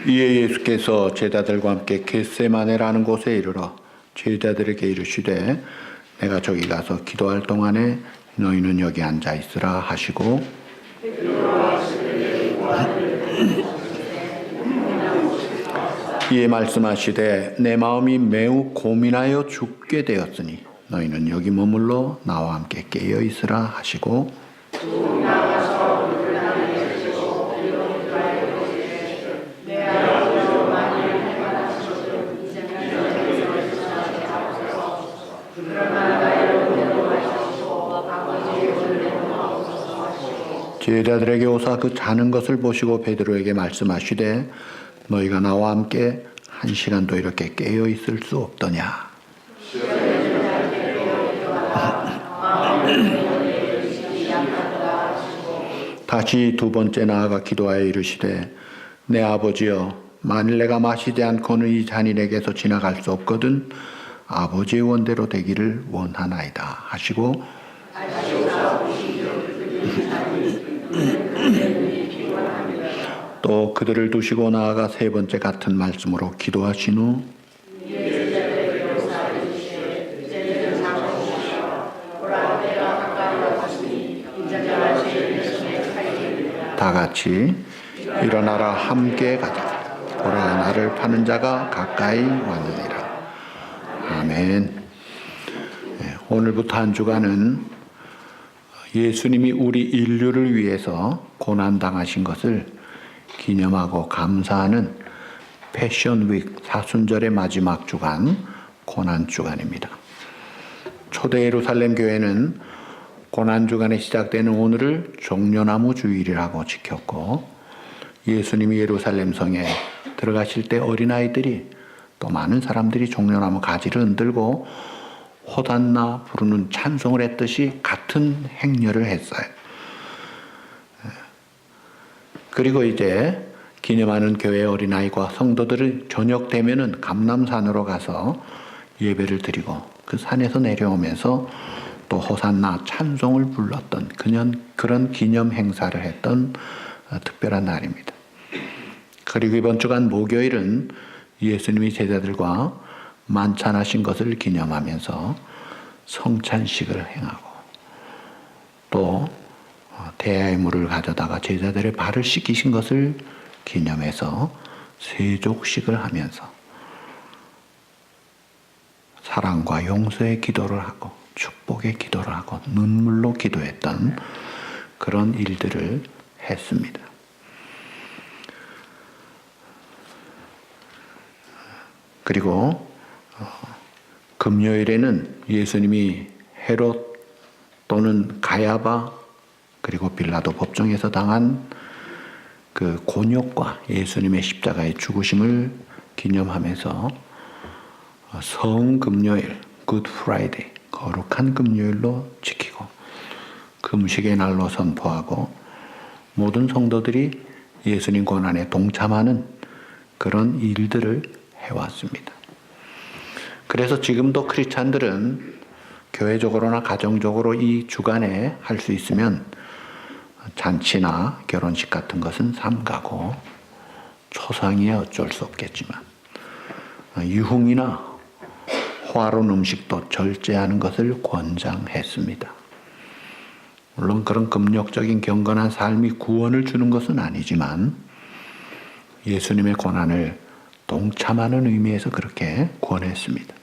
이에 예수께서 제자들과 함께 겟세마네라는 곳에 이르러 제자들에게 이르시되 내가 저기 가서 기도할 동안에 너희는 여기 앉아 있으라 하시고 이에 말씀하시되 내 마음이 매우 고민하여 죽게 되었으니 너희는 여기 머물러 나와 함께 깨어 있으라 하시고 제자들에게 오사 그 자는 것을 보시고 베드로에게 말씀하시되 너희가 나와 함께 1시간도 이렇게 깨어 있을 수 없더냐. 다시 두 번째 나아가 기도하여 이르시되 내 아버지여 만일 내가 마시지 않고는 이 잔이 내게서 지나갈 수 없거든 아버지의 원대로 되기를 원하나이다 하시고 또 그들을 두시고 나아가 세 번째 같은 말씀으로 기도하신 후 다 같이 일어나라 함께 가자. 보라 나를 파는 자가 가까이 왔느니라. 아멘. 오늘부터 한 주간은 예수님이 우리 인류를 위해서 고난당하신 것을 기념하고 감사하는 패션 윅 사순절의 마지막 주간 고난 주간입니다. 초대 예루살렘 교회는 고난 주간에 시작되는 오늘을 종려나무 주일이라고 지켰고 예수님이 예루살렘 성에 들어가실 때 어린아이들이 또 많은 사람들이 종려나무 가지를 흔들고 호단나 부르는 찬송을 했듯이 같은 행렬을 했어요. 그리고 이제 기념하는 교회 어린아이와 성도들은 저녁 되면은 감람산으로 가서 예배를 드리고 그 산에서 내려오면서 또 호산나 찬송을 불렀던 그런 기념 행사를 했던 특별한 날입니다. 그리고 이번 주간 목요일은 예수님이 제자들과 만찬하신 것을 기념하면서 성찬식을 행하고 또 대야의 물을 가져다가 제자들의 발을 씻기신 것을 기념해서 세족식을 하면서 사랑과 용서의 기도를 하고 축복의 기도를 하고 눈물로 기도했던 그런 일들을 했습니다. 그리고 금요일에는 예수님이 헤롯 또는 가야바 그리고 빌라도 법정에서 당한 그 곤욕과 예수님의 십자가의 죽으심을 기념하면서 성금요일, 굿 프라이데이, 거룩한 금요일로 지키고 금식의 날로 선포하고 모든 성도들이 예수님 고난에 동참하는 그런 일들을 해왔습니다. 그래서 지금도 크리스찬들은 교회적으로나 가정적으로 이 주간에 할 수 있으면 잔치나 결혼식 같은 것은 삼가고 초상이야 어쩔 수 없겠지만 유흥이나 화로운 음식도 절제하는 것을 권장했습니다. 물론 그런 금욕적인 경건한 삶이 구원을 주는 것은 아니지만 예수님의 고난을 동참하는 의미에서 그렇게 권했습니다.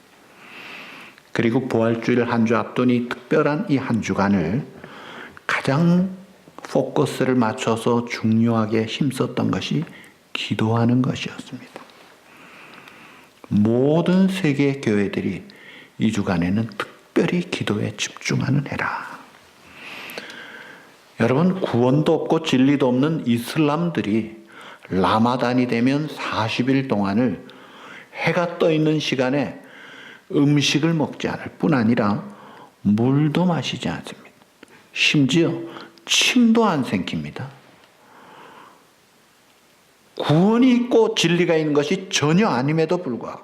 그리고 부활주일 한 주 앞둔 이 특별한 이 한 주간을 가장 포커스를 맞춰서 중요하게 힘썼던 것이 기도하는 것이었습니다. 모든 세계 교회들이 이 주간에는 특별히 기도에 집중하는 해라. 여러분, 구원도 없고 진리도 없는 이슬람들이 라마단이 되면 40일 동안을 해가 떠 있는 시간에 음식을 먹지 않을 뿐 아니라 물도 마시지 않습니다. 심지어 침도 안 삼킵니다. 구원이 있고 진리가 있는 것이 전혀 아님에도 불구하고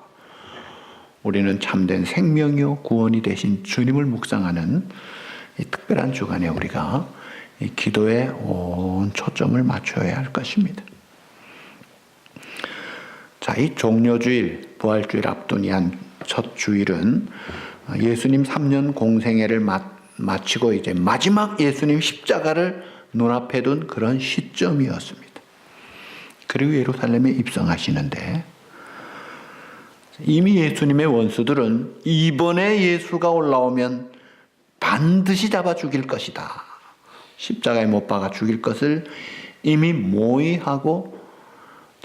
우리는 참된 생명이요 구원이 되신 주님을 묵상하는 이 특별한 주간에 우리가 이 기도에 온 초점을 맞춰야 할 것입니다. 자, 이 종려주일, 부활주일 앞둔 한 첫 주일은 예수님 3년 공생애를 마치고 이제 마지막 예수님 십자가를 눈앞에 둔 그런 시점이었습니다. 그리고 예루살렘에 입성하시는데, 이미 예수님의 원수들은 이번에 예수가 올라오면 반드시 잡아 죽일 것이다, 십자가에 못 박아 죽일 것을 이미 모의하고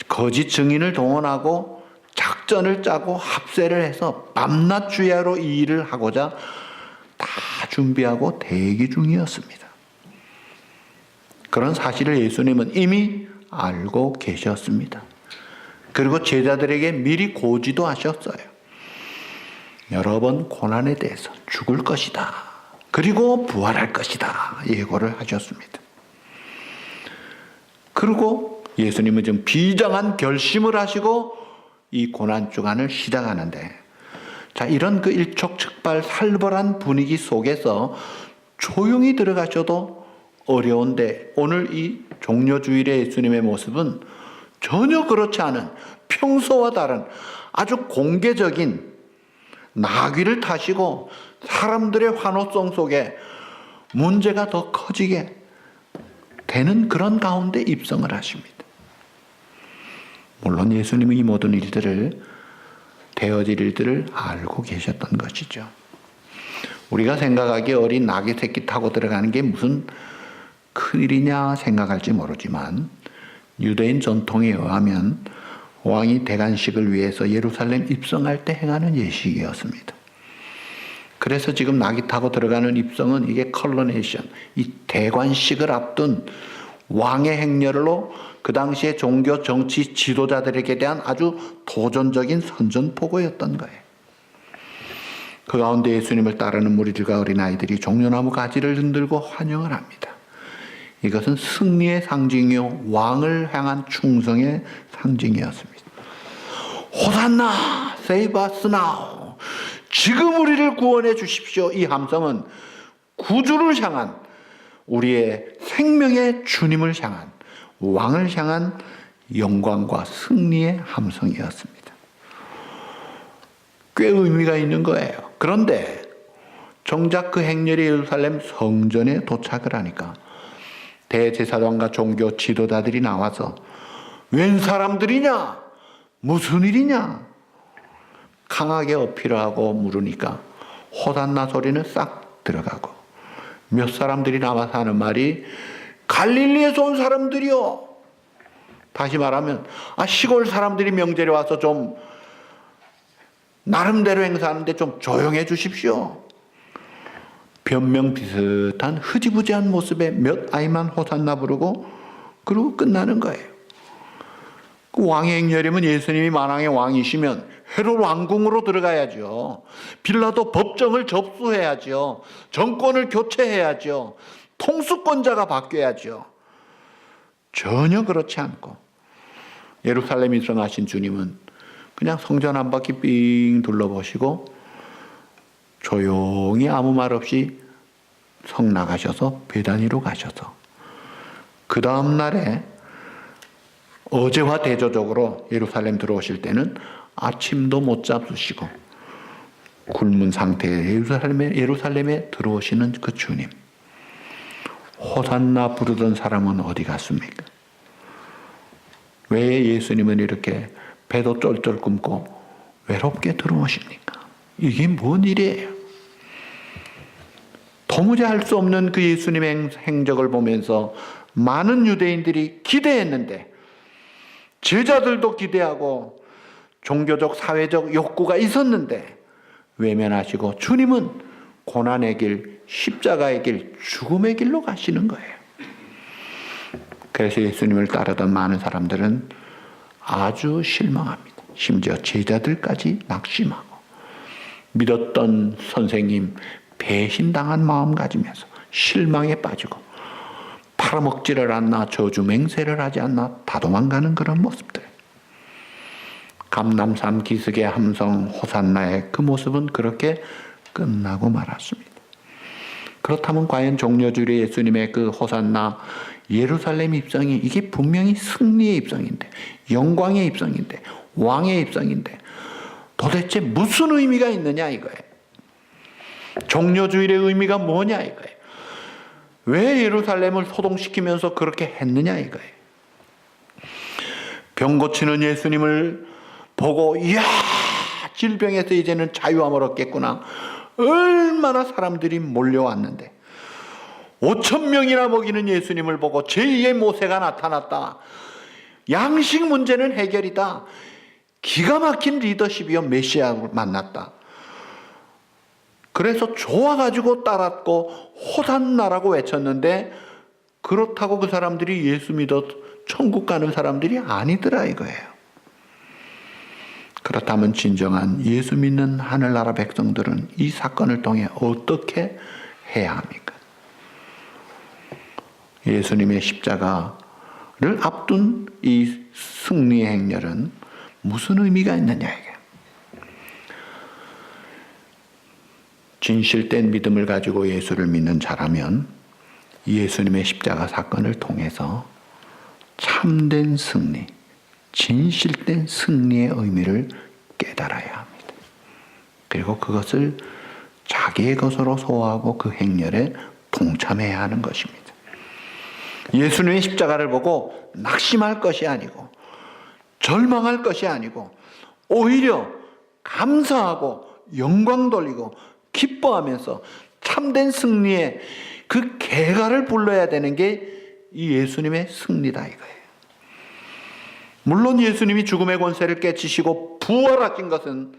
거짓 증인을 동원하고 작전을 짜고 합세를 해서 밤낮 주야로 이 일을 하고자 다 준비하고 대기 중이었습니다. 그런 사실을 예수님은 이미 알고 계셨습니다. 그리고 제자들에게 미리 고지도 하셨어요. 여러 번 고난에 대해서 죽을 것이다, 그리고 부활할 것이다 예고를 하셨습니다. 그리고 예수님은 좀 비장한 결심을 하시고 이 고난 주간을 시작하는데, 자, 이런 그 일촉즉발 살벌한 분위기 속에서 조용히 들어가셔도 어려운데, 오늘 이 종려주일의 예수님의 모습은 전혀 그렇지 않은, 평소와 다른 아주 공개적인, 나귀를 타시고 사람들의 환호성 속에 문제가 더 커지게 되는 그런 가운데 입성을 하십니다. 물론 예수님은 이 모든 일들을, 되어질 일들을 알고 계셨던 것이죠. 우리가 생각하기에 어린 나귀 새끼 타고 들어가는 게 무슨 큰일이냐 생각할지 모르지만, 유대인 전통에 의하면 왕이 대관식을 위해서 예루살렘 입성할 때 행하는 예식이었습니다. 그래서 지금 나귀 타고 들어가는 입성은 이게 컬러네이션, 이 대관식을 앞둔 왕의 행렬로 그 당시에 종교 정치 지도자들에게 대한 아주 도전적인 선전포고였던 거예요. 그 가운데 예수님을 따르는 무리들과 어린아이들이 종려나무 가지를 흔들고 환영을 합니다. 이것은 승리의 상징이요, 왕을 향한 충성의 상징이었습니다. 호산나, save us now. 지금 우리를 구원해 주십시오. 이 함성은 구주를 향한, 우리의 생명의 주님을 향한, 왕을 향한 영광과 승리의 함성이었습니다. 꽤 의미가 있는 거예요. 그런데 정작 그 행렬이 예루살렘 성전에 도착을 하니까 대제사장과 종교 지도자들이 나와서 웬 사람들이냐? 무슨 일이냐? 강하게 어필을 하고 물으니까 호산나 소리는 싹 들어가고, 몇 사람들이 나와서 하는 말이 갈릴리에서 온 사람들이요. 다시 말하면 시골 사람들이 명절에 와서 좀 나름대로 행사하는데 좀 조용해 주십시오. 변명 비슷한 흐지부지한 모습에 몇 아이만 호산나 부르고 그러고 끝나는 거예요. 그 왕의 행렬이면 예수님이 만왕의 왕이시면 헤롯 왕궁으로 들어가야죠. 빌라도 법정을 접수해야죠. 정권을 교체해야죠. 통수권자가 바뀌어야죠. 전혀 그렇지 않고 예루살렘에 입성하신 주님은 그냥 성전 한 바퀴 삥 둘러보시고 조용히 아무 말 없이 성 나가셔서 베다니로 가셔서 그 다음 날에 어제와 대조적으로 예루살렘 들어오실 때는 아침도 못 잡수시고 굶은 상태에 예루살렘에 들어오시는 그 주님. 호산나 부르던 사람은 어디 갔습니까? 왜 예수님은 이렇게 배도 쫄쫄 굶고 외롭게 들어오십니까? 이게 뭔 일이에요? 도무지 알 수 없는 그 예수님의 행적을 보면서 많은 유대인들이 기대했는데, 제자들도 기대하고 종교적 사회적 욕구가 있었는데 외면하시고 주님은 고난의 길, 십자가의 길, 죽음의 길로 가시는 거예요. 그래서 예수님을 따르던 많은 사람들은 아주 실망합니다. 심지어 제자들까지 낙심하고 믿었던 선생님 배신당한 마음 가지면서 실망에 빠지고 팔아먹지를 않나 저주맹세를 하지 않나 다 도망가는 그런 모습들. 감람산 기슭의 함성 호산나의 그 모습은 그렇게 끝나고 말았습니다. 그렇다면 과연 종려주일의 예수님의 그 호산나 예루살렘 입성이 이게 분명히 승리의 입성인데, 영광의 입성인데, 왕의 입성인데 도대체 무슨 의미가 있느냐 이거예요. 종려주일의 의미가 뭐냐 이거예요. 왜 예루살렘을 소동시키면서 그렇게 했느냐 이거예요. 병 고치는 예수님을 보고 이야, 질병에서 이제는 자유함을 얻겠구나. 얼마나 사람들이 몰려왔는데 5,000명이나 먹이는 예수님을 보고 제2의 모세가 나타났다. 양식 문제는 해결이다. 기가 막힌 리더십이요, 메시아를 만났다. 그래서 좋아가지고 따랐고 호산나라고 외쳤는데 그렇다고 그 사람들이 예수 믿어 천국 가는 사람들이 아니더라 이거예요. 그렇다면 진정한 예수 믿는 하늘나라 백성들은 이 사건을 통해 어떻게 해야 합니까? 예수님의 십자가를 앞둔 이 승리의 행렬은 무슨 의미가 있느냐 이게. 진실된 믿음을 가지고 예수를 믿는 자라면 예수님의 십자가 사건을 통해서 참된 승리, 진실된 승리의 의미를 깨달아야 합니다. 그리고 그것을 자기의 것으로 소화하고 그 행렬에 동참해야 하는 것입니다. 예수님의 십자가를 보고 낙심할 것이 아니고 절망할 것이 아니고 오히려 감사하고 영광 돌리고 기뻐하면서 참된 승리의 그 개가를 불러야 되는 게 이 예수님의 승리다 이거예요. 물론 예수님이 죽음의 권세를 깨치시고 부활하신 것은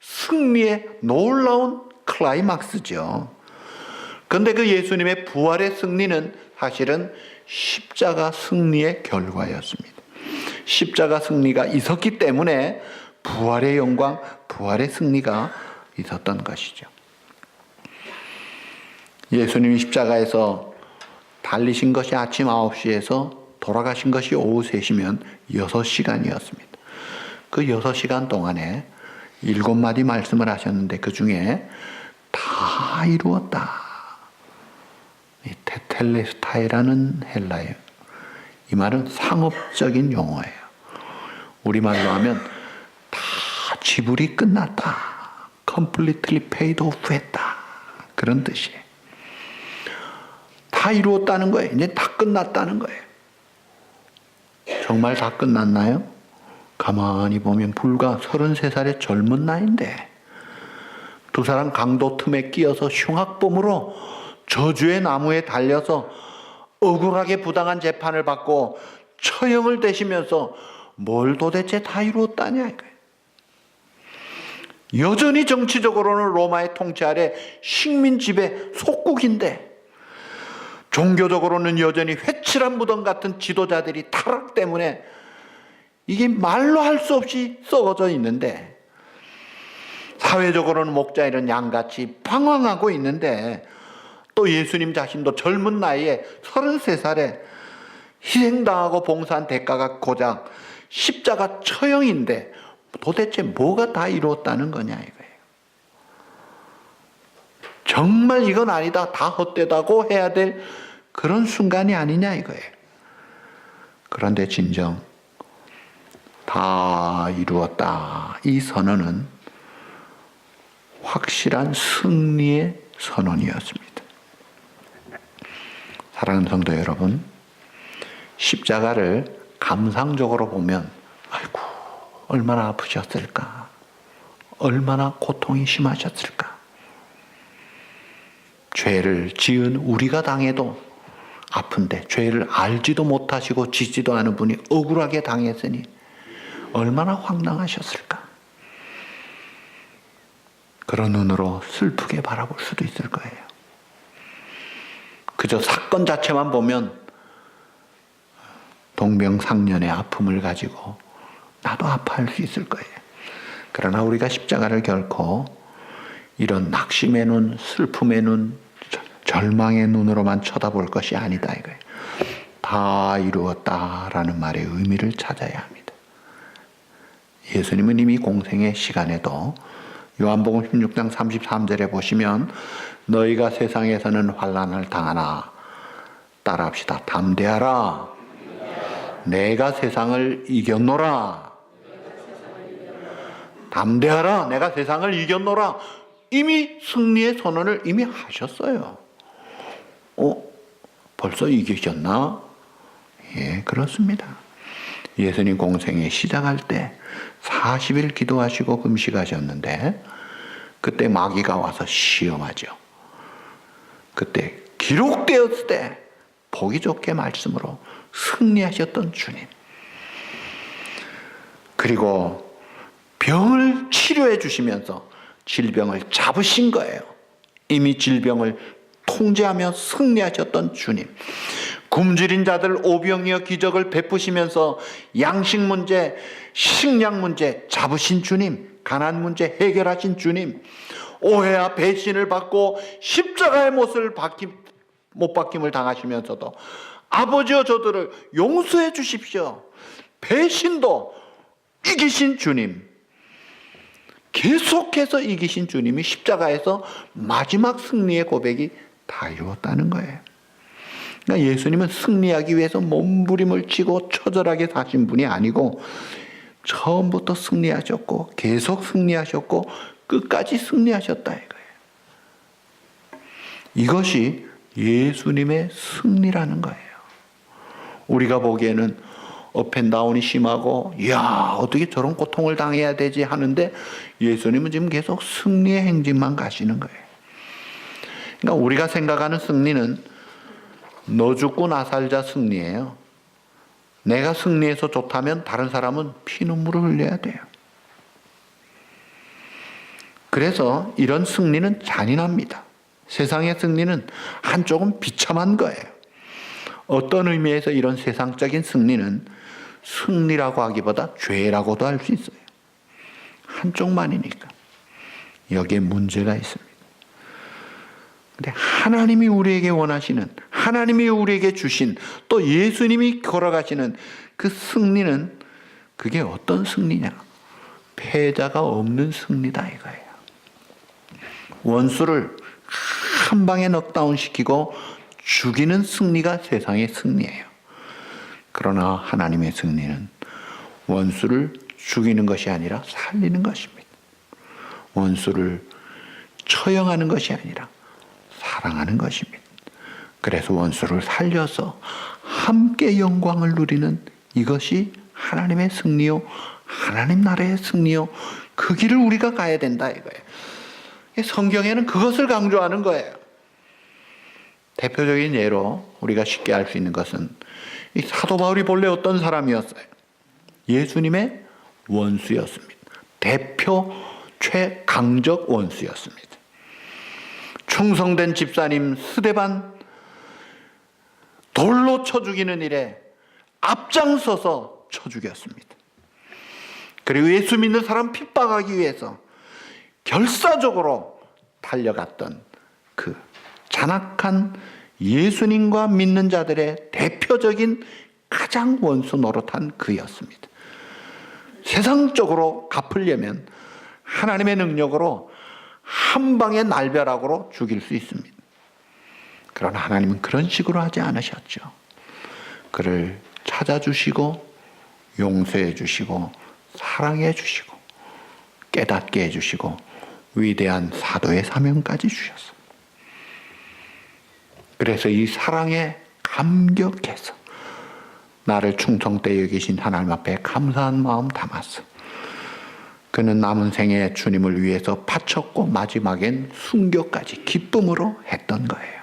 승리의 놀라운 클라이막스죠. 그런데 그 예수님의 부활의 승리는 사실은 십자가 승리의 결과였습니다. 십자가 승리가 있었기 때문에 부활의 영광, 부활의 승리가 있었던 것이죠. 예수님이 십자가에서 달리신 것이 아침 9시에서 돌아가신 것이 오후 3시면 6시간이었습니다. 그 6시간 동안에 7마디 말씀을 하셨는데 그 중에 다 이루었다. 이 테텔레스타이라는 헬라예요. 이 말은 상업적인 용어예요. 우리말로 하면 다 지불이 끝났다. completely paid off 했다. 그런 뜻이에요. 다 이루었다는 거예요. 이제 다 끝났다는 거예요. 정말 다 끝났나요? 가만히 보면 불과 33살의 젊은 나이인데 두 사람 강도 틈에 끼어서 흉악범으로 저주의 나무에 달려서 억울하게 부당한 재판을 받고 처형을 대시면서 뭘 도대체 다 이루었다냐 이거예요. 여전히 정치적으로는 로마의 통치 아래 식민 지배 속국인데 종교적으로는 여전히 회칠한 무덤 같은 지도자들이 타락 때문에 이게 말로 할 수 없이 썩어져 있는데 사회적으로는 목자 잃은 양같이 방황하고 있는데 또 예수님 자신도 젊은 나이에 33살에 희생당하고 봉사한 대가가 고작 십자가 처형인데 도대체 뭐가 다 이루었다는 거냐 이거예요. 정말 이건 아니다, 다 헛되다고 해야 될 그런 순간이 아니냐 이거예요. 그런데 진정 다 이루었다 이 선언은 확실한 승리의 선언이었습니다. 사랑하는 성도 여러분, 십자가를 감상적으로 보면 아이고 얼마나 아프셨을까, 얼마나 고통이 심하셨을까. 죄를 지은 우리가 당해도 아픈데 죄를 알지도 못하시고 짓지도 않은 분이 억울하게 당했으니 얼마나 황당하셨을까. 그런 눈으로 슬프게 바라볼 수도 있을 거예요. 그저 사건 자체만 보면 동병상련의 아픔을 가지고 나도 아파할 수 있을 거예요. 그러나 우리가 십자가를 결코 이런 낙심의 눈, 슬픔의 눈, 절망의 눈으로만 쳐다볼 것이 아니다 이거예요. 다 이루었다라는 말의 의미를 찾아야 합니다. 예수님은 이미 공생의 시간에도 요한복음 16장 33절에 보시면 너희가 세상에서는 환난을 당하나 따라합시다. 담대하라. 내가 세상을 이겼노라. 담대하라, 내가 세상을 이겼노라. 이미 승리의 선언을 이미 하셨어요. 벌써 이기셨나? 예, 그렇습니다. 예수님 공생에 시작할 때 40일 기도하시고 금식하셨는데 그때 마귀가 와서 시험하죠. 그때 기록되었을 때 보기 좋게 말씀으로 승리하셨던 주님. 그리고 병을 치료해 주시면서 질병을 잡으신 거예요. 이미 질병을 통제하며 승리하셨던 주님. 굶주린 자들 오병이어 기적을 베푸시면서 양식 문제, 식량 문제 잡으신 주님. 가난 문제 해결하신 주님. 오해와 배신을 받고 십자가의 못 박힘을 당하시면서도 아버지여 저들을 용서해 주십시오. 배신도 이기신 주님. 계속해서 이기신 주님이 십자가에서 마지막 승리의 고백이 다 이루었다는 거예요. 그러니까 예수님은 승리하기 위해서 몸부림을 치고 처절하게 사신 분이 아니고 처음부터 승리하셨고 계속 승리하셨고 끝까지 승리하셨다 이거예요. 이것이 예수님의 승리라는 거예요. 우리가 보기에는 업앤다운이 심하고 이야 어떻게 저런 고통을 당해야 되지 하는데 예수님은 지금 계속 승리의 행진만 가시는 거예요. 그러니까 우리가 생각하는 승리는 너 죽고 나 살자 승리예요. 내가 승리해서 좋다면 다른 사람은 피눈물을 흘려야 돼요. 그래서 이런 승리는 잔인합니다. 세상의 승리는 한쪽은 비참한 거예요. 어떤 의미에서 이런 세상적인 승리는 승리라고 하기보다 죄라고도 할 수 있어요. 한쪽만이니까. 여기에 문제가 있습니다. 근데 하나님이 우리에게 원하시는, 하나님이 우리에게 주신, 또 예수님이 걸어가시는 그 승리는 그게 어떤 승리냐? 패자가 없는 승리다 이거예요. 원수를 한 방에 넉다운 시키고 죽이는 승리가 세상의 승리예요. 그러나 하나님의 승리는 원수를 죽이는 것이 아니라 살리는 것입니다. 원수를 처형하는 것이 아니라 사랑하는 것입니다. 그래서 원수를 살려서 함께 영광을 누리는 이것이 하나님의 승리요, 하나님 나라의 승리요, 그 길을 우리가 가야 된다 이거예요. 성경에는 그것을 강조하는 거예요. 대표적인 예로 우리가 쉽게 알 수 있는 것은 이 사도 바울이 본래 어떤 사람이었어요? 예수님의 원수였습니다. 대표 최강적 원수였습니다. 충성된 집사님 스데반 돌로 쳐 죽이는 일에 앞장서서 쳐 죽였습니다. 그리고 예수 믿는 사람 핍박하기 위해서 결사적으로 달려갔던 그 잔악한 예수님과 믿는 자들의 대표적인 가장 원수 노릇한 그였습니다. 세상적으로 갚으려면 하나님의 능력으로 한 방의 날벼락으로 죽일 수 있습니다. 그러나 하나님은 그런 식으로 하지 않으셨죠. 그를 찾아주시고 용서해 주시고 사랑해 주시고 깨닫게 해주시고 위대한 사도의 사명까지 주셨어요. 그래서 이 사랑에 감격해서 나를 충성되어 여기신 하나님 앞에 감사한 마음 담았어. 그는 남은 생에 주님을 위해서 바쳤고 마지막엔 순교까지 기쁨으로 했던 거예요.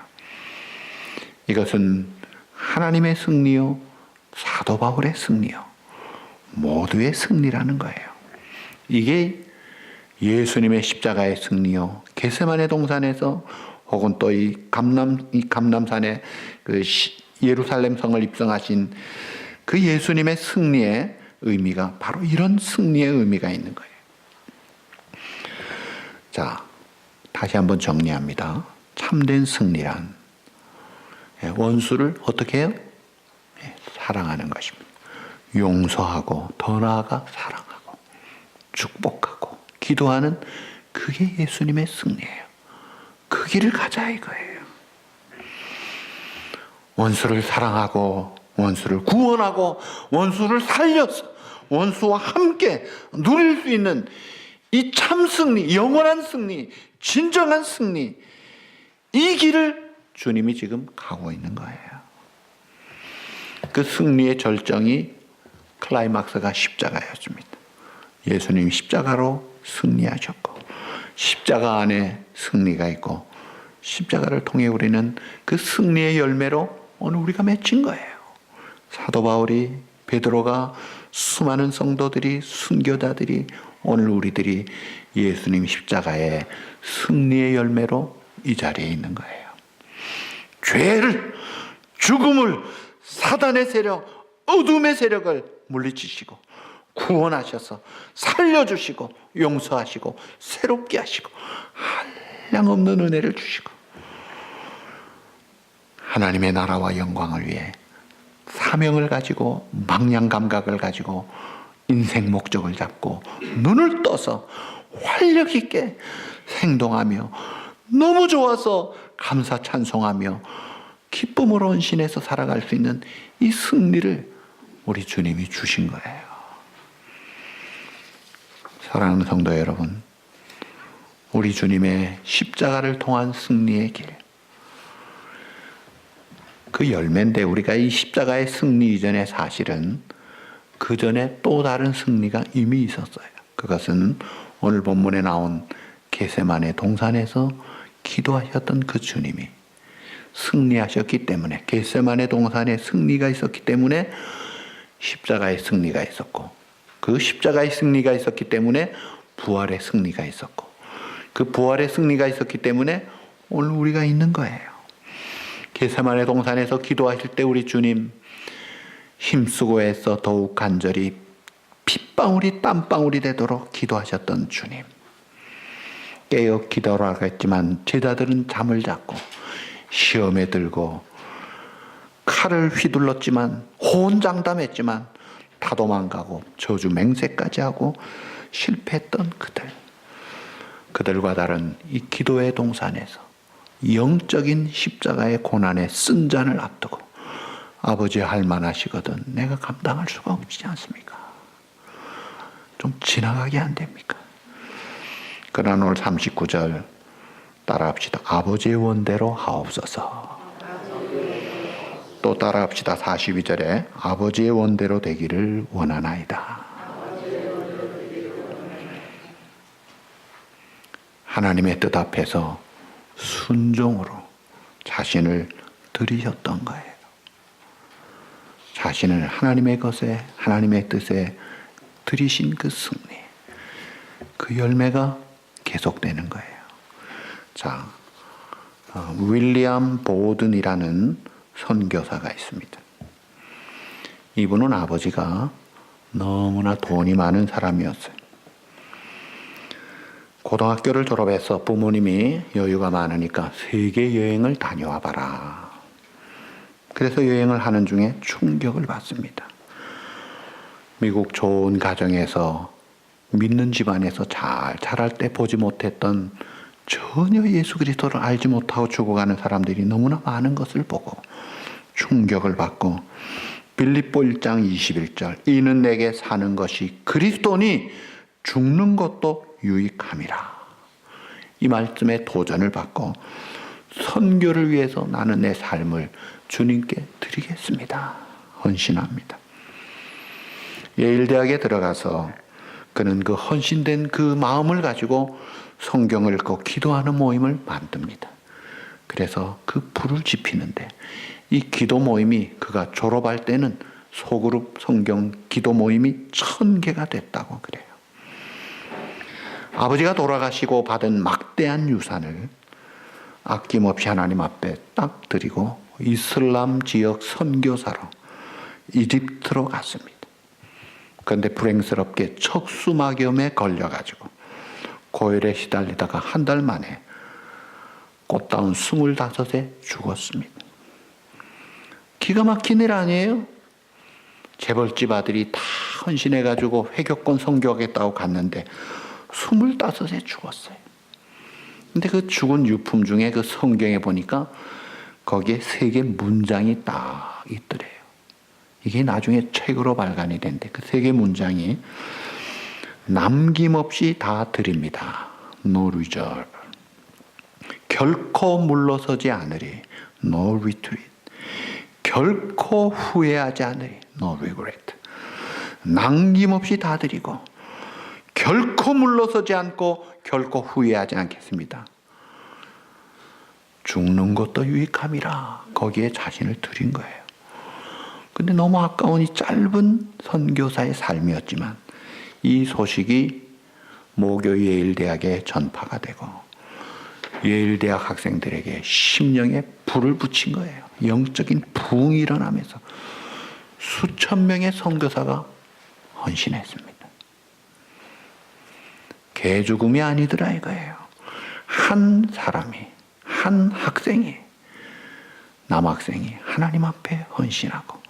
이것은 하나님의 승리요, 사도 바울의 승리요, 모두의 승리라는 거예요. 이게 예수님의 십자가의 승리요, 겟세마네 동산에서 혹은 또 이 감람산에 그 예루살렘 성을 입성하신 그 예수님의 승리의 의미가 바로 이런 승리의 의미가 있는 거예요. 자, 다시 한번 정리합니다. 참된 승리란 원수를 어떻게 해요? 사랑하는 것입니다. 용서하고 더 나아가 사랑하고 축복하고 기도하는 그게 예수님의 승리예요. 그 길을 가자 이거예요. 원수를 사랑하고 원수를 구원하고 원수를 살려서 원수와 함께 누릴 수 있는 이 참 승리, 영원한 승리, 진정한 승리, 이 길을 주님이 지금 가고 있는 거예요. 그 승리의 절정이 클라이막스가 십자가였습니다. 예수님이 십자가로 승리하셨고 십자가 안에 승리가 있고 십자가를 통해 우리는 그 승리의 열매로 오늘 우리가 맺힌 거예요. 사도 바울이, 베드로가, 수많은 성도들이, 순교자들이, 오늘 우리들이 예수님 십자가의 승리의 열매로 이 자리에 있는 거예요. 죄를, 죽음을, 사단의 세력, 어둠의 세력을 물리치시고 구원하셔서 살려주시고 용서하시고 새롭게 하시고 한량없는 은혜를 주시고 하나님의 나라와 영광을 위해 사명을 가지고 망냥 감각을 가지고 인생 목적을 잡고 눈을 떠서 활력 있게 행동하며 너무 좋아서 감사 찬송하며 기쁨으로 헌신해서 살아갈 수 있는 이 승리를 우리 주님이 주신 거예요. 사랑하는 성도 여러분, 우리 주님의 십자가를 통한 승리의 길, 그 열매인데 우리가 이 십자가의 승리 이전에 사실은 그 전에 또 다른 승리가 이미 있었어요. 그것은 오늘 본문에 나온 겟세마네 동산에서 기도하셨던 그 주님이 승리하셨기 때문에, 겟세마네 동산에 승리가 있었기 때문에 십자가의 승리가 있었고, 그 십자가의 승리가 있었기 때문에 부활의 승리가 있었고, 그 부활의 승리가 있었기 때문에 오늘 우리가 있는 거예요. 겟세마네 동산에서 기도하실 때 우리 주님 힘쓰고 애써 더욱 간절히 핏방울이 땀방울이 되도록 기도하셨던 주님, 깨어 기도하라고 했지만 제자들은 잠을 잤고 시험에 들고 칼을 휘둘렀지만 호언장담했지만 다 도망가고 저주 맹세까지 하고 실패했던 그들과 다른 이 기도의 동산에서 영적인 십자가의 고난의 쓴잔을 앞두고 아버지 할 만하시거든 내가 감당할 수가 없지 않습니까? 좀 지나가게 안 됩니까? 그러나 오늘 39절 따라합시다. 아버지의 원대로 하옵소서. 또 따라합시다. 42절에 아버지의 원대로 되기를 원하나이다. 하나님의 뜻 앞에서 순종으로 자신을 드리셨던 거예요. 자신을 하나님의 것에, 하나님의 뜻에 드리신 그 승리, 그 열매가 계속되는 거예요. 자, 윌리엄 보든이라는 선교사가 있습니다. 이분은 아버지가 너무나 돈이 많은 사람이었어요. 고등학교를 졸업해서 부모님이 여유가 많으니까 세계 여행을 다녀와 봐라. 그래서 여행을 하는 중에 충격을 받습니다. 미국 좋은 가정에서 믿는 집안에서 잘 자랄 때 보지 못했던, 전혀 예수 그리스도를 알지 못하고 죽어가는 사람들이 너무나 많은 것을 보고 충격을 받고, 빌립보 1장 21절 이는 내게 사는 것이 그리스도니 죽는 것도 유익함이라. 이 말씀에 도전을 받고 선교를 위해서 나는 내 삶을 주님께 드리겠습니다. 헌신합니다. 예일대학에 들어가서 그는 그 헌신된 그 마음을 가지고 성경을 읽고 기도하는 모임을 만듭니다. 그래서 그 불을 지피는데 이 기도 모임이 그가 졸업할 때는 소그룹 성경 기도 모임이 1000개가 됐다고 그래요. 아버지가 돌아가시고 받은 막대한 유산을 아낌없이 하나님 앞에 딱 드리고 이슬람 지역 선교사로 이집트로 갔습니다. 그런데 불행스럽게 척수막염에 걸려가지고 고열에 시달리다가 한 달 만에 꽃다운 25에 죽었습니다. 기가 막힌 일 아니에요? 재벌집 아들이 다 헌신해가지고 회교권 선교하겠다고 갔는데 25에 죽었어요. 근데 그 죽은 유품 중에 그 성경에 보니까 거기에 3개 문장이 딱 있더래요. 이게 나중에 책으로 발간이 된대. 그 3개 문장이 남김없이 다 드립니다. No reserve. 결코 물러서지 않으리. No retreat. 결코 후회하지 않으리. No regret. 남김없이 다 드리고 결코 물러서지 않고 결코 후회하지 않겠습니다. 죽는 것도 유익함이라 거기에 자신을 드린 거예요. 근데 너무 아까운 이 짧은 선교사의 삶이었지만 이 소식이 모교 예일대학에 전파가 되고 예일대학 학생들에게 심령에 불을 붙인 거예요. 영적인 부흥이 일어나면서 수천 명의 선교사가 헌신했습니다. 개죽음이 아니더라 이거예요. 한 사람이, 한 학생이, 남학생이 하나님 앞에 헌신하고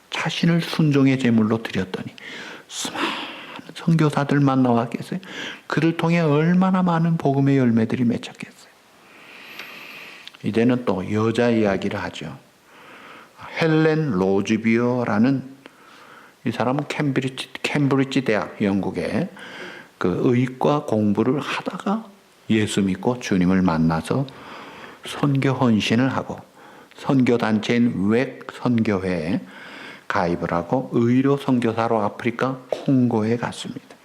자신을 순종의 제물로 드렸더니 수많은 선교사들만 나왔겠어요. 그를 통해 얼마나 많은 복음의 열매들이 맺혔겠어요. 이제는 또 여자 이야기를 하죠. 헬렌 로즈비어라는 이 사람은 캠브리지 대학, 영국의 그 의과 공부를 하다가 예수 믿고 주님을 만나서 선교 헌신을 하고 선교단체인 웩 선교회에 가입을 하고 의료 선교사로 아프리카 콩고에 갔습니다.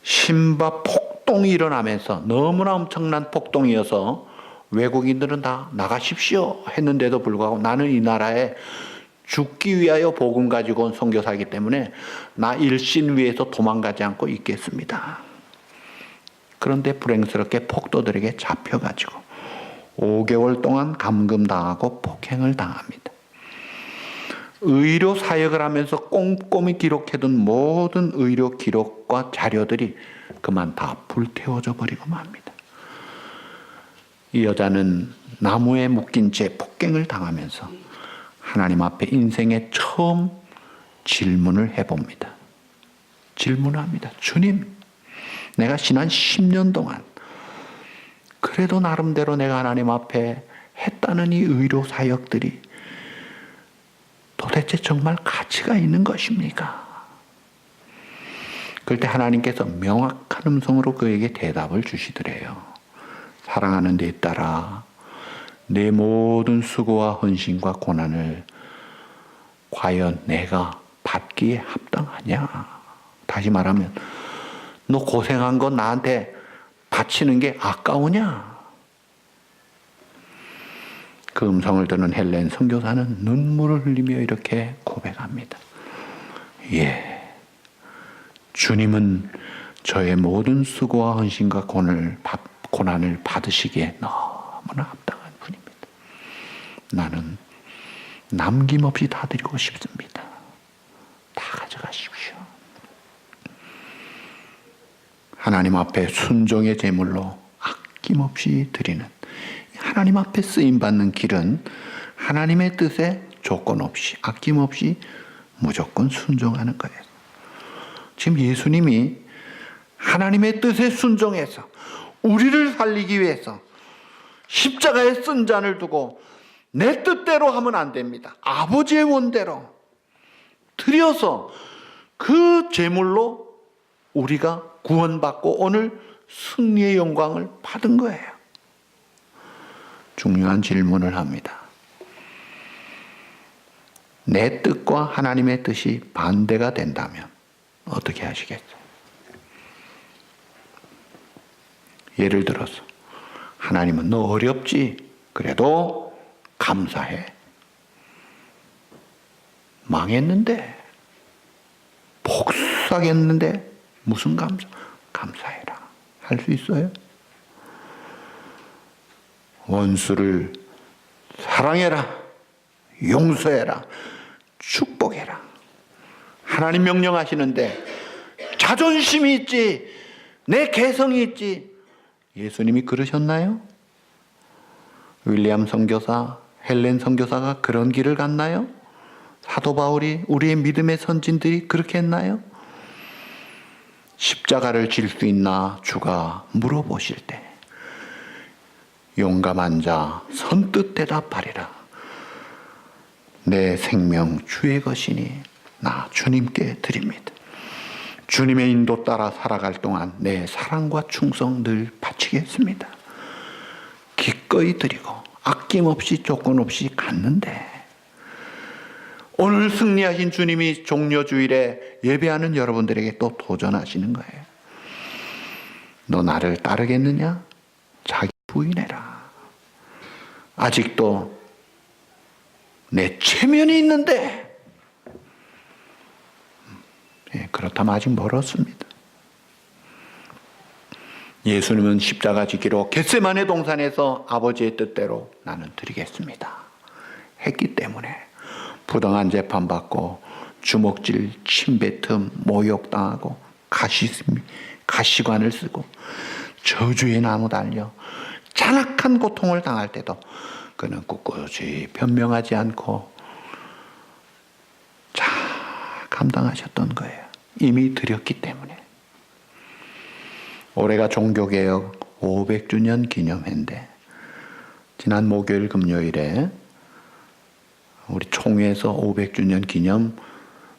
신바 폭동이 일어나면서 너무나 엄청난 폭동이어서 외국인들은 다 나가십시오 했는데도 불구하고 나는 이 나라에 죽기 위하여 복음 가지고 온 선교사이기 때문에 나 일신 위에서 도망가지 않고 있겠습니다. 그런데 불행스럽게 폭도들에게 잡혀가지고 5개월 동안 감금당하고 폭행을 당합니다. 의료 사역을 하면서 꼼꼼히 기록해둔 모든 의료 기록과 자료들이 그만 다 불태워져 버리고 맙니다. 이 여자는 나무에 묶인 채 폭행을 당하면서 하나님 앞에 인생에 처음 질문을 해봅니다. 질문합니다. 주님, 내가 지난 10년 동안 그래도 나름대로 내가 하나님 앞에 했다는 이 의료 사역들이 도대체 정말 가치가 있는 것입니까? 그럴 때 하나님께서 명확한 음성으로 그에게 대답을 주시더래요. 사랑하는 내 딸아, 내 모든 수고와 헌신과 고난을 과연 내가 받기에 합당하냐? 다시 말하면 너 고생한 건 나한테 바치는 게 아까우냐? 그 음성을 듣는 헬렌 선교사는 눈물을 흘리며 이렇게 고백합니다. 예, 주님은 저의 모든 수고와 헌신과 고난을 받으시기에 너무나 합당한 분입니다. 나는 남김없이 다 드리고 싶습니다. 다 가져가십시오. 하나님 앞에 순종의 제물로 아낌없이 드리는 하나님 앞에 쓰임받는 길은 하나님의 뜻에 조건 없이 아낌없이 무조건 순종하는 거예요. 지금 예수님이 하나님의 뜻에 순종해서 우리를 살리기 위해서 십자가에 쓴 잔을 두고 내 뜻대로 하면 안 됩니다. 아버지의 원대로 드려서 그 제물로 우리가 구원받고 오늘 승리의 영광을 받은 거예요. 중요한 질문을 합니다. 내 뜻과 하나님의 뜻이 반대가 된다면 어떻게 하시겠어요? 예를 들어서 하나님은 너 어렵지? 그래도 감사해. 망했는데 복수하겠는데 무슨 감사? 감사해라. 할 수 있어요? 원수를 사랑해라. 용서해라. 축복해라. 하나님 명령하시는데 자존심이 있지. 내 개성이 있지. 예수님이 그러셨나요? 윌리엄 선교사, 헬렌 선교사가 그런 길을 갔나요? 사도 바울이, 우리의 믿음의 선진들이 그렇게 했나요? 십자가를 질 수 있나 주가 물어보실 때 용감한 자 선뜻 대답하리라. 내 생명 주의 것이니 나 주님께 드립니다. 주님의 인도 따라 살아갈 동안 내 사랑과 충성 늘 바치겠습니다. 기꺼이 드리고 아낌없이 조건 없이 갔는데 오늘 승리하신 주님이 종려주일에 예배하는 여러분들에게 또 도전하시는 거예요. 너 나를 따르겠느냐? 자기 부인해라. 아직도 내 체면이 있는데 그렇다면 아직 멀었습니다. 예수님은 십자가 지기로 겟세마네 동산에서 아버지의 뜻대로 나는 드리겠습니다 했기 때문에 부당한 재판받고 주먹질, 침뱉음, 모욕당하고 가시관을 쓰고 저주의 나무 달려 잔악한 고통을 당할 때도 그는 꿋꿋이 변명하지 않고 잘 감당하셨던 거예요. 이미 드렸기 때문에. 올해가 종교개혁 500주년 기념회인데 지난 목요일 금요일에 우리 총회에서 500주년 기념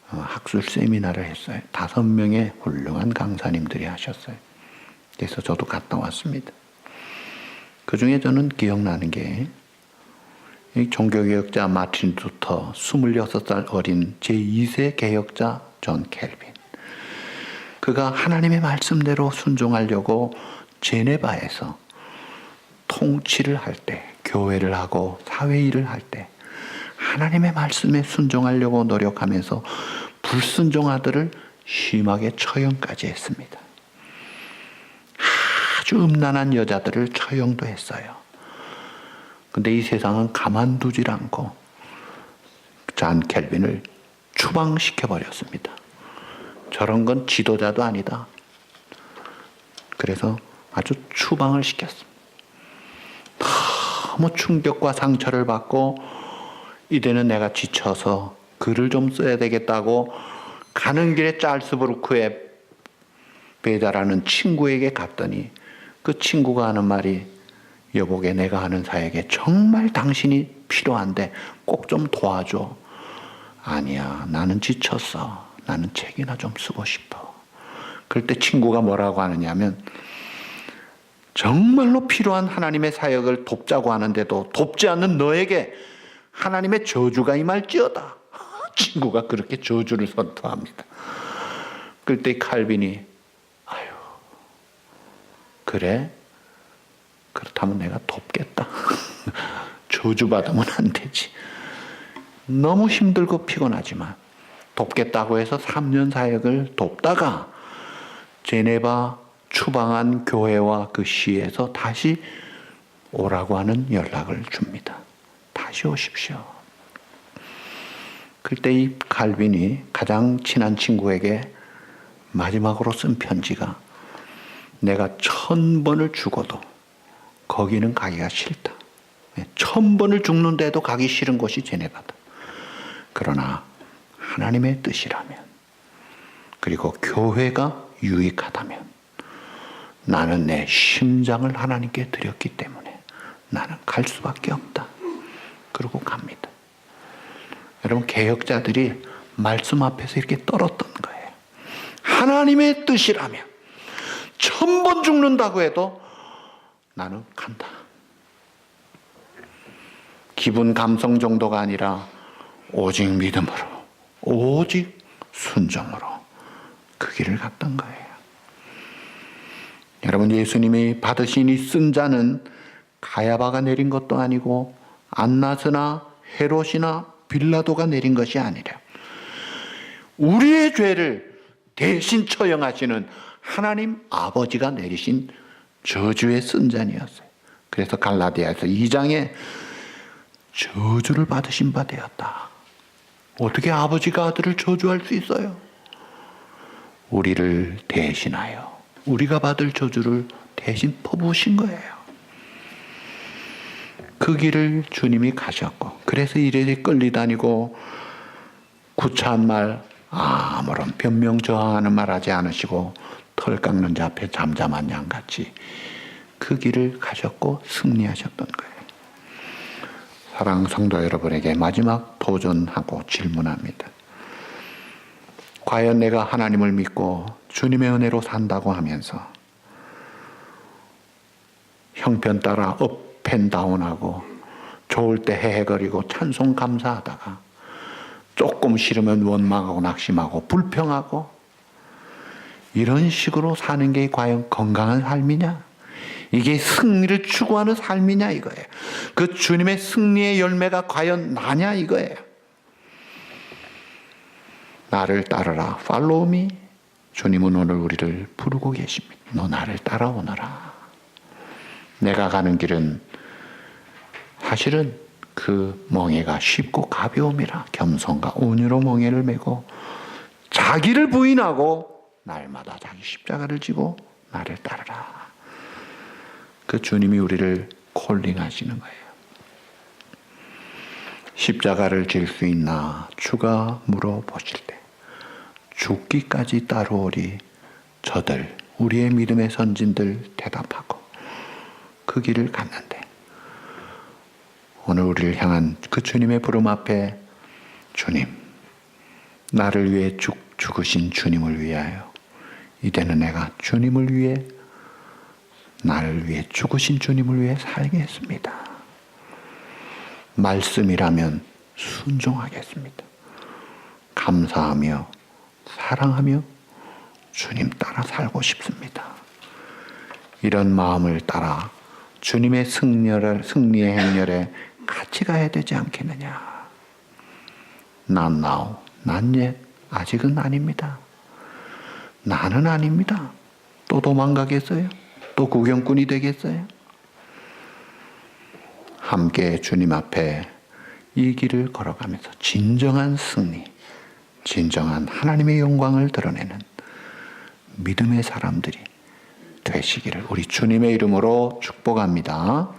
학술 세미나를 했어요. 5명의 훌륭한 강사님들이 하셨어요. 그래서 저도 갔다 왔습니다. 그 중에 저는 기억나는 게 종교개혁자 마틴 루터 26살 어린 제2세 개혁자 존 켈빈. 그가 하나님의 말씀대로 순종하려고 제네바에서 통치를 할 때, 교회를 하고 사회일을 할 때 하나님의 말씀에 순종하려고 노력하면서 불순종아들을 심하게 처형까지 했습니다. 아주 음란한 여자들을 처형도 했어요. 근데 이 세상은 가만두질 않고 존 켈빈을 추방시켜버렸습니다. 저런 건 지도자도 아니다. 그래서 아주 추방을 시켰습니다. 너무 충격과 상처를 받고 이제는 내가 지쳐서 글을 좀 써야 되겠다고 가는 길에 짤스부르크에 베다라는 친구에게 갔더니 그 친구가 하는 말이 여보게 내가 하는 사역에 정말 당신이 필요한데 꼭 좀 도와줘. 아니야 나는 지쳤어. 나는 책이나 좀 쓰고 싶어. 그럴 때 친구가 뭐라고 하느냐면 정말로 필요한 하나님의 사역을 돕자고 하는데도 돕지 않는 너에게 하나님의 저주가 임할지어다. 친구가 그렇게 저주를 선포합니다. 그럴 때 칼빈이 아유 그래? 그렇다면 내가 돕겠다. 저주받으면 안 되지. 너무 힘들고 피곤하지만 돕겠다고 해서 3년 사역을 돕다가 제네바 추방한 교회와 그 시에서 다시 오라고 하는 연락을 줍니다. 다시 오십시오. 그때 이 칼빈이 가장 친한 친구에게 마지막으로 쓴 편지가 내가 1000번을 죽어도 거기는 가기가 싫다. 1000번을 죽는데도 가기 싫은 곳이 제네바다. 그러나 하나님의 뜻이라면 그리고 교회가 유익하다면 나는 내 심장을 하나님께 드렸기 때문에 나는 갈 수밖에 없다. 그러고 갑니다. 여러분 개혁자들이 말씀 앞에서 이렇게 떨었던 거예요. 하나님의 뜻이라면 1000번 죽는다고 해도 나는 간다. 기분 감성 정도가 아니라 오직 믿음으로 오직 순종으로 그 길을 갔던 거예요. 여러분 예수님이 받으신 이 쓴 자는 가야바가 내린 것도 아니고 안나스나 헤롯이나 빌라도가 내린 것이 아니라 우리의 죄를 대신 처형하시는 하나님 아버지가 내리신 저주의 쓴 잔이었어요. 그래서 갈라디아서 2장에 저주를 받으신 바 되었다. 어떻게 아버지가 아들을 저주할 수 있어요? 우리를 대신하여 우리가 받을 저주를 대신 퍼부으신 거예요. 그 길을 주님이 가셨고 그래서 이래저래 끌리다니고 구차한 말 아무런 변명 저항하는 말 하지 않으시고 털 깎는 자 앞에 잠잠한 양같이 그 길을 가셨고 승리하셨던 거예요. 사랑하는 성도 여러분에게 마지막 도전하고 질문합니다. 과연 내가 하나님을 믿고 주님의 은혜로 산다고 하면서 형편 따라 업앤다운하고 좋을 때 헤헤거리고 찬송 감사하다가 조금 싫으면 원망하고 낙심하고 불평하고 이런 식으로 사는 게 과연 건강한 삶이냐? 이게 승리를 추구하는 삶이냐 이거예요. 그 주님의 승리의 열매가 과연 나냐 이거예요. 나를 따르라. Follow me. 주님은 오늘 우리를 부르고 계십니다. 너 나를 따라오너라. 내가 가는 길은 사실은 그 멍에가 쉽고 가벼움이라. 겸손과 온유로 멍에를 메고 자기를 부인하고 날마다 자기 십자가를 지고 나를 따르라. 그 주님이 우리를 콜링하시는 거예요. 십자가를 질 수 있나 주가 물어보실 때 죽기까지 따라오리 저들 우리의 믿음의 선진들 대답하고 그 길을 갔는데 오늘 우리를 향한 그 주님의 부름 앞에 주님 나를 위해 죽으신 주님을 위하여 이제는 내가 주님을 위해 나를 위해 죽으신 주님을 위해 살겠습니다. 말씀이라면 순종하겠습니다. 감사하며 사랑하며 주님 따라 살고 싶습니다. 이런 마음을 따라 주님의 승리의 행렬에 같이 가야 되지 않겠느냐. Not now, not yet. 아직은 아닙니다. 나는 아닙니다. 또 도망가겠어요? 또 구경꾼이 되겠어요? 함께 주님 앞에 이 길을 걸어가면서 진정한 승리, 진정한 하나님의 영광을 드러내는 믿음의 사람들이 되시기를 우리 주님의 이름으로 축복합니다.